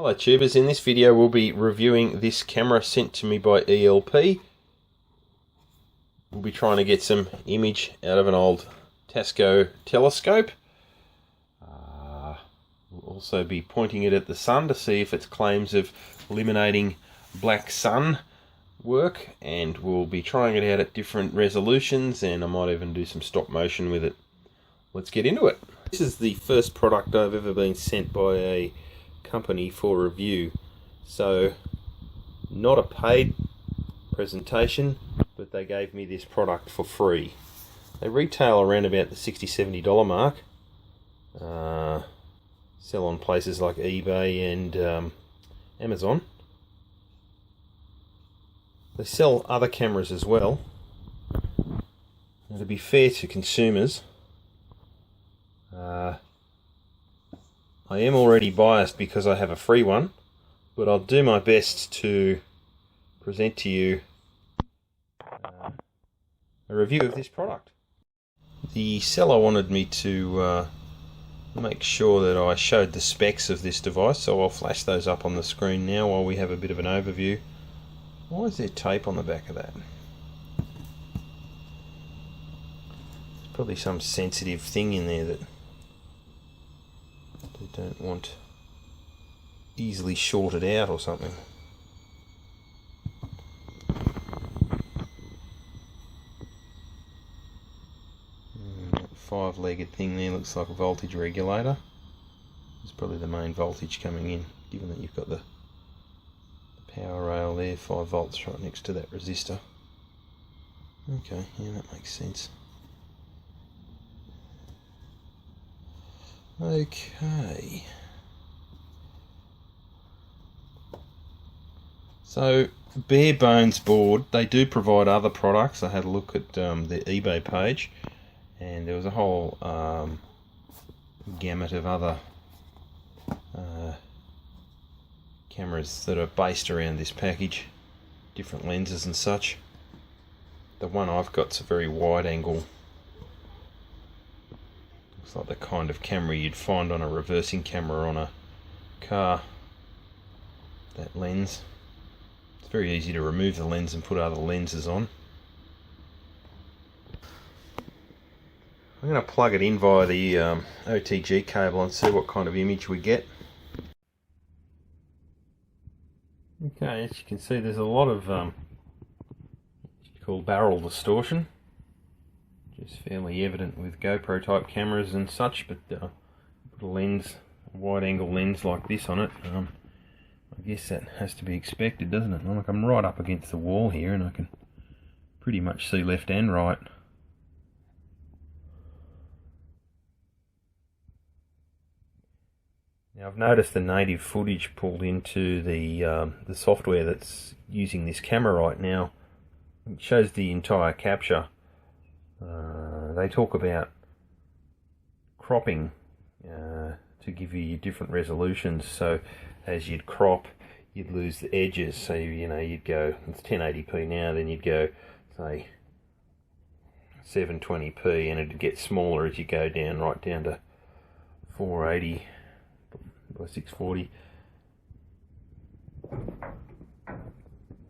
Hello tubers, in this video we'll be reviewing this camera sent to me by ELP. We'll be trying to get some image out of an old Tasco telescope. We'll also be pointing it at the sun to see if its claims of eliminating black sun work, and we'll be trying it out at different resolutions, and I might even do some stop motion with it. Let's get into it. This is the first product I've ever been sent by a company for review, so not a paid presentation, but they gave me this product for free. They retail around about the $60–70 mark, sell on places like eBay and Amazon. They sell other cameras as well. Now, to be fair to consumers, I am already biased because I have a free one, but I'll do my best to present to you a review of this product. The seller wanted me to make sure that I showed the specs of this device, so I'll flash those up on the screen now while we have a bit of an overview. Why is there tape on the back of that? There's probably some sensitive thing in there that they don't want easily shorted out or something. That five-legged thing there looks like a voltage regulator. It's probably the main voltage coming in, given that you've got the power rail there, 5 volts right next to that resistor. Okay, yeah, that makes sense. Okay, so bare bones board. They do provide other products. I had a look at the eBay page, and there was a whole gamut of other cameras that are based around this package, different lenses and such. The one I've got's a very wide angle. Looks like the kind of camera you'd find on a reversing camera on a car. That lens. It's very easy to remove the lens and put other lenses on. I'm going to plug it in via the OTG cable and see what kind of image we get. Okay, as you can see, there's a lot of what you call barrel distortion, which is fairly evident with GoPro type cameras and such, but put a lens, a wide angle lens like this on it, I guess that has to be expected, doesn't it? Like, I'm right up against the wall here and I can pretty much see left and right. Now, I've noticed the native footage pulled into the software that's using this camera right now. It shows the entire capture. They talk about cropping to give you different resolutions. So as you'd crop, you'd lose the edges. So you'd go, it's 1080p now, then you'd go, say, 720p, and it'd get smaller as you go down, right down to 480 by 640.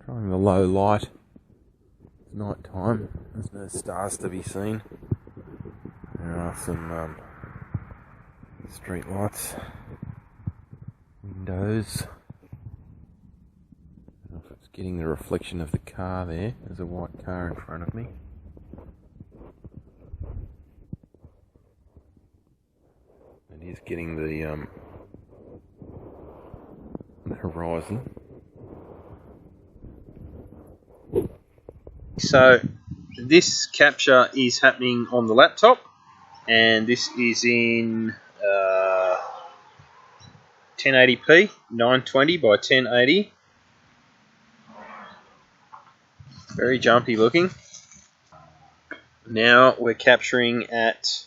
Trying the low light. It's night time. There's no stars to be seen. There are some street lights, windows. I don't know if it's getting the reflection of the car there. There's a white car in front of me. It is getting the horizon. So this capture is happening on the laptop, and this is in 1080p, 920 by 1080. Very jumpy looking. Now we're capturing at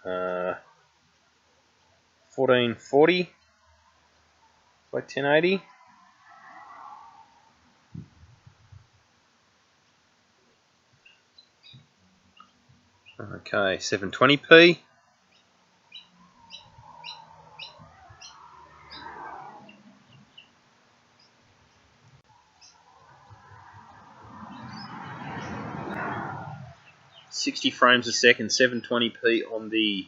1440 by 1080. Okay, 720p. 60 frames a second, 720p on the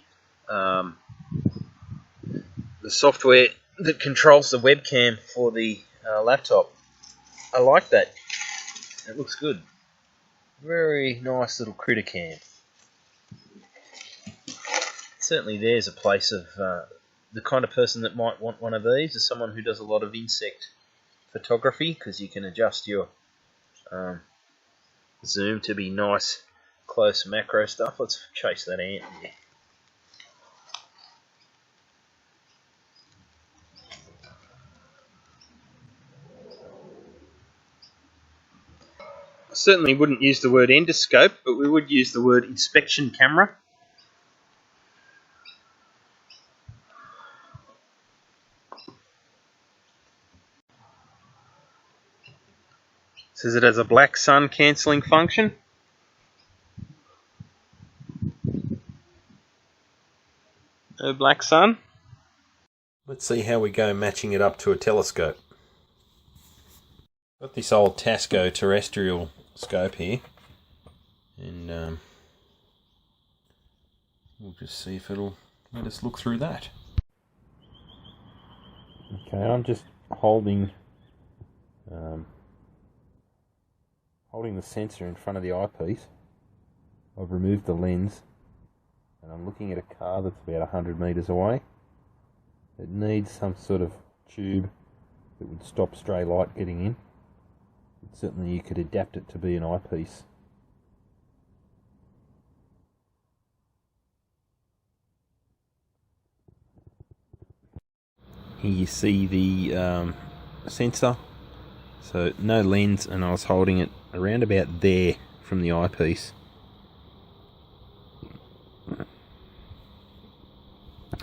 software that controls the webcam for the laptop. I like that. It looks good. Very nice little critter cam. Certainly there's a place of the kind of person that might want one of these is someone who does a lot of insect photography, because you can adjust your zoom to be nice close macro stuff. Let's chase that ant here. I certainly wouldn't use the word endoscope, but we would use the word inspection camera. Says it has a black sun cancelling function. No black sun. Let's see how we go matching it up to a telescope. Got this old Tasco terrestrial scope here, and we'll just see if it'll let us look through that. Okay, I'm just holding the sensor in front of the eyepiece. I've removed the lens, and I'm looking at a car that's about 100 metres away. It needs some sort of tube that would stop stray light getting in. But certainly you could adapt it to be an eyepiece. Here you see the sensor. So no lens, and I was holding it around about there from the eyepiece. So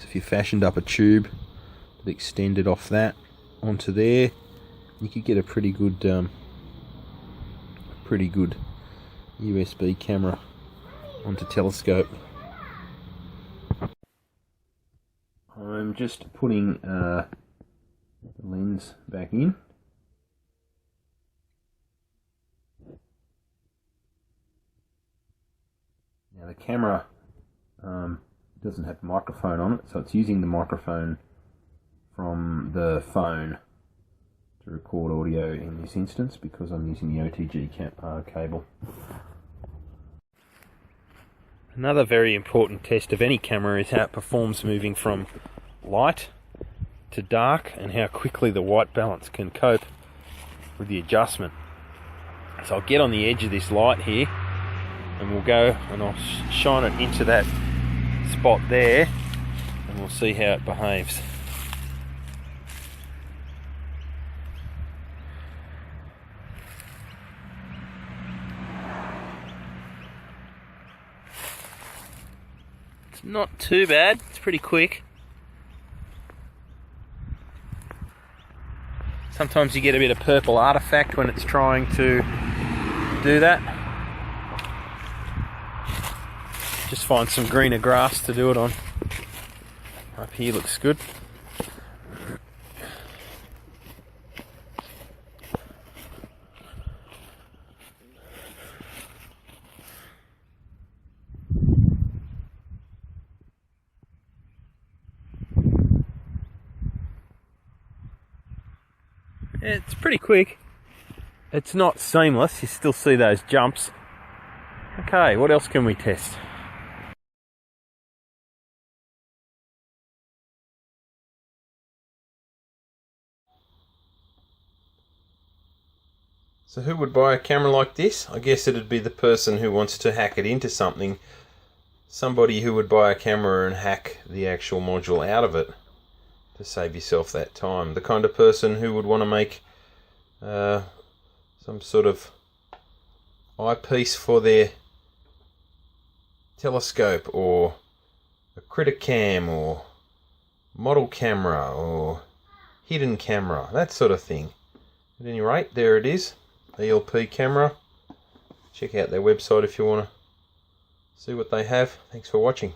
if you fashioned up a tube that extended off that onto there, you could get a pretty good USB camera onto telescope. I'm just putting the lens back in. Now the camera doesn't have a microphone on it, so it's using the microphone from the phone to record audio in this instance, because I'm using the OTG cable. Another very important test of any camera is how it performs moving from light to dark, and how quickly the white balance can cope with the adjustment. So I'll get on the edge of this light here, and we'll go and I'll shine it into that spot there, and we'll see how it behaves. It's not too bad, it's pretty quick. Sometimes you get a bit of purple artifact when it's trying to do that. Just find some greener grass to do it on. Up here looks good. It's pretty quick. It's not seamless, you still see those jumps. Okay, what else can we test? So who would buy a camera like this? I guess it'd be the person who wants to hack it into something. Somebody who would buy a camera and hack the actual module out of it to save yourself that time. The kind of person who would want to make some sort of eyepiece for their telescope, or a critter cam, or model camera, or hidden camera, that sort of thing. At any rate, there it is. ELP camera. Check out their website if you want to see what they have. Thanks for watching.